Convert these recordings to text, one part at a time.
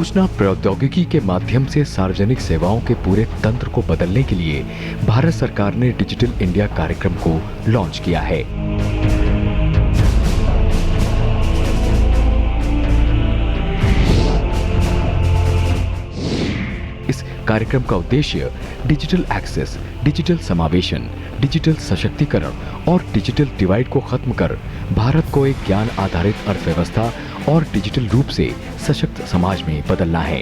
सूचना प्रौद्योगिकी के माध्यम से सार्वजनिक सेवाओं के पूरे तंत्र को बदलने के लिए भारत सरकार ने डिजिटल इंडिया कार्यक्रम को लॉन्च किया है। इस कार्यक्रम का उद्देश्य डिजिटल एक्सेस, डिजिटल समावेशन, डिजिटल सशक्तिकरण और डिजिटल डिवाइड को खत्म कर भारत को एक ज्ञान आधारित अर्थव्यवस्था और डिजिटल रूप से सशक्त समाज में बदलना है।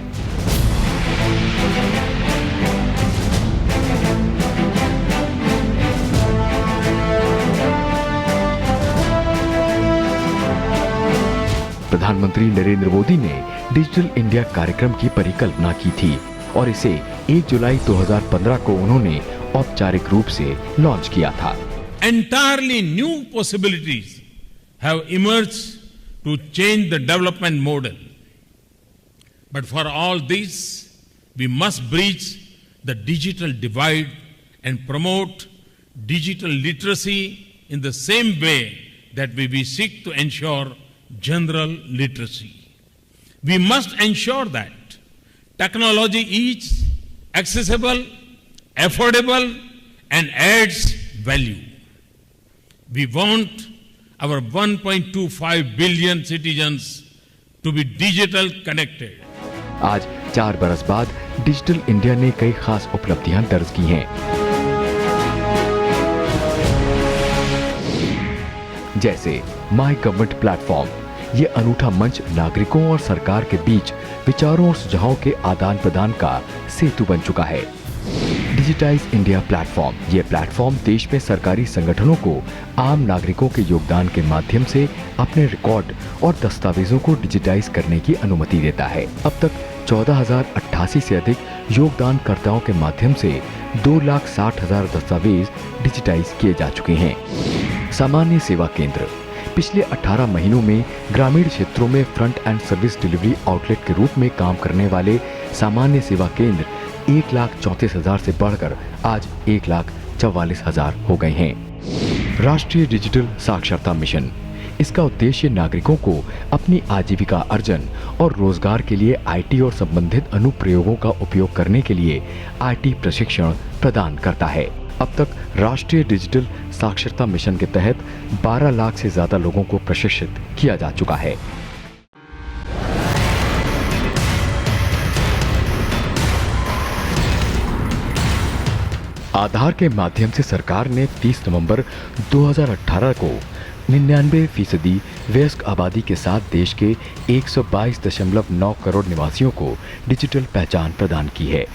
प्रधानमंत्री नरेंद्र मोदी ने डिजिटल इंडिया कार्यक्रम की परिकल्पना की थी और इसे 1 जुलाई 2015 को उन्होंने औपचारिक रूप से लॉन्च किया था। Entirely new possibilities have emerged to change the development model. But for all this, we must bridge the digital divide and promote digital literacy in the same way that we seek to ensure general literacy. We must ensure that technology is accessible, affordable, and adds value. We want our 1.25 billion citizens to be digital connected. आज 4 बरस बाद digital India ने कई खास उपलब्धियां दर्ज की हैं। जैसे माई गवर्नमेंट प्लेटफॉर्म, ये अनूठा मंच नागरिकों और सरकार के बीच विचारों और सुझावों के आदान प्रदान का सेतु बन चुका है। डिजिटाइज इंडिया प्लेटफॉर्म, ये प्लेटफॉर्म देश में सरकारी संगठनों को आम नागरिकों के योगदान के माध्यम से अपने रिकॉर्ड और दस्तावेजों को डिजिटाइज करने की अनुमति देता है। अब तक 14,088 से अधिक योगदानकर्ताओं के माध्यम से 2,60,000 दस्तावेज डिजिटाइज किए जा चुके हैं। सामान्य सेवा केंद्र, पिछले 18 महीनों में ग्रामीण क्षेत्रों में front end service delivery outlet के रूप में काम करने वाले सामान्य सेवा केंद्र 1,34,000 से बढ़कर आज 1,44,000 हो गए हैं। राष्ट्रीय डिजिटल साक्षरता मिशन, इसका उद्देश्य नागरिकों को अपनी आजीविका अर्जन और रोजगार के लिए आईटी और संबंधित अनुप्रयोगों का उपयोग करने के लिए आईटी प्रशिक्षण प्रदान करता है। अब तक राष्ट्रीय डिजिटल साक्षरता मिशन के तहत 12 लाख से ज्यादा लोगों को प्रशिक्षित किया जा चुका है। आधार के माध्यम से सरकार ने 30 नवंबर 2018 को 99% वयस्क आबादी के साथ देश के 122.9 करोड़ निवासियों को डिजिटल पहचान प्रदान की है।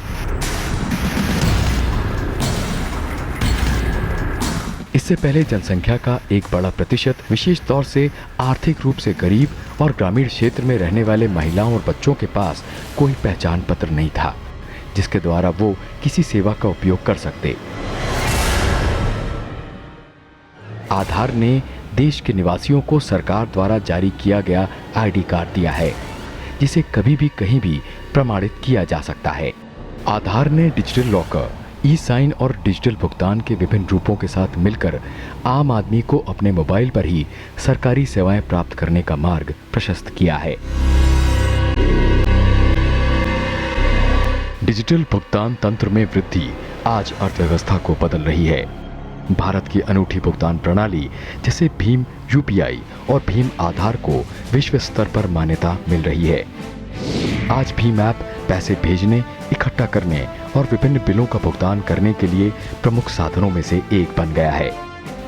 इससे पहले जनसंख्या का एक बड़ा प्रतिशत, विशेष तौर से आर्थिक रूप से गरीब और ग्रामीण क्षेत्र में रहने वाले महिलाओं और बच्चों के पास कोई पहचान पत्र नहीं था, जिसके द्वारा वो किसी सेवा का उपयोग कर सकते। आधार ने देश के निवासियों को सरकार द्वारा जारी किया गया आईडी कार्ड दिया है, जिसे कभी भी कहीं भी प्रमाणित किया जा सकता है। आधार ने डिजिटल लॉकर, ई साइन और डिजिटल भुगतान के विभिन्न रूपों के साथ मिलकर आम आदमी को अपने मोबाइल पर ही सरकारी सेवाएं प्राप्त करने का मार्ग प्रशस्त किया है। डिजिटल भुगतान तंत्र में वृद्धि आज अर्थव्यवस्था को बदल रही है। भारत की अनूठी भुगतान प्रणाली जैसे भीम यूपीआई और भीम आधार को विश्व स्तर पर मान्यता मिल रही है। आज भीम ऐप पैसे भेजने, इकट्ठा करने और विभिन्न बिलों का भुगतान करने के लिए प्रमुख साधनों में से एक बन गया है।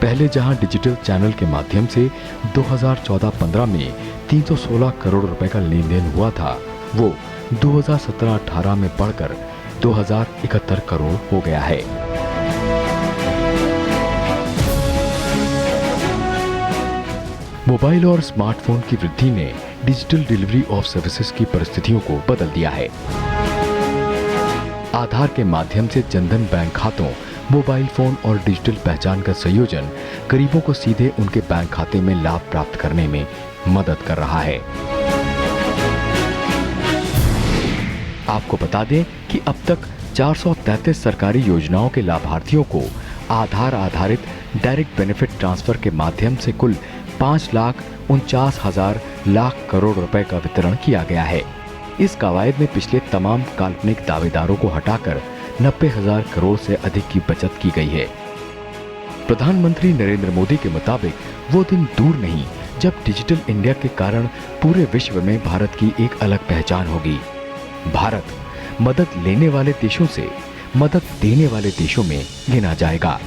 पहले जहां डिजिटल चैनल के माध्यम से 2014-15 में 316 करोड़ रुपए का लेन देन हुआ था, वो 2017-18 में बढ़कर 2071 करोड़ हो गया है। मोबाइल और स्मार्टफोन की वृद्धि ने डिजिटल डिलीवरी ऑफ सर्विसेज की परिस्थितियों को बदल दिया है। आधार के माध्यम से जनधन बैंक खातों, मोबाइल फोन और डिजिटल पहचान का संयोजन गरीबों को सीधे उनके बैंक खाते में लाभ प्राप्त करने में मदद कर रहा है। आपको बता दें कि अब तक 433 सरकारी योजनाओं के लाभार्थियों को आधार आधारित डायरेक्ट बेनिफिट ट्रांसफर के माध्यम से कुल 5,49,000 लाख करोड़ रुपए का वितरण किया गया है। इस कवायद में पिछले तमाम काल्पनिक दावेदारों को हटाकर 90,000 करोड़ से अधिक की बचत की गई है। प्रधानमंत्री नरेंद्र मोदी के मुताबिक वो दिन दूर नहीं जब डिजिटल इंडिया के कारण पूरे विश्व में भारत की एक अलग पहचान होगी। भारत मदद लेने वाले देशों से मदद देने वाले देशों में गिना जाएगा।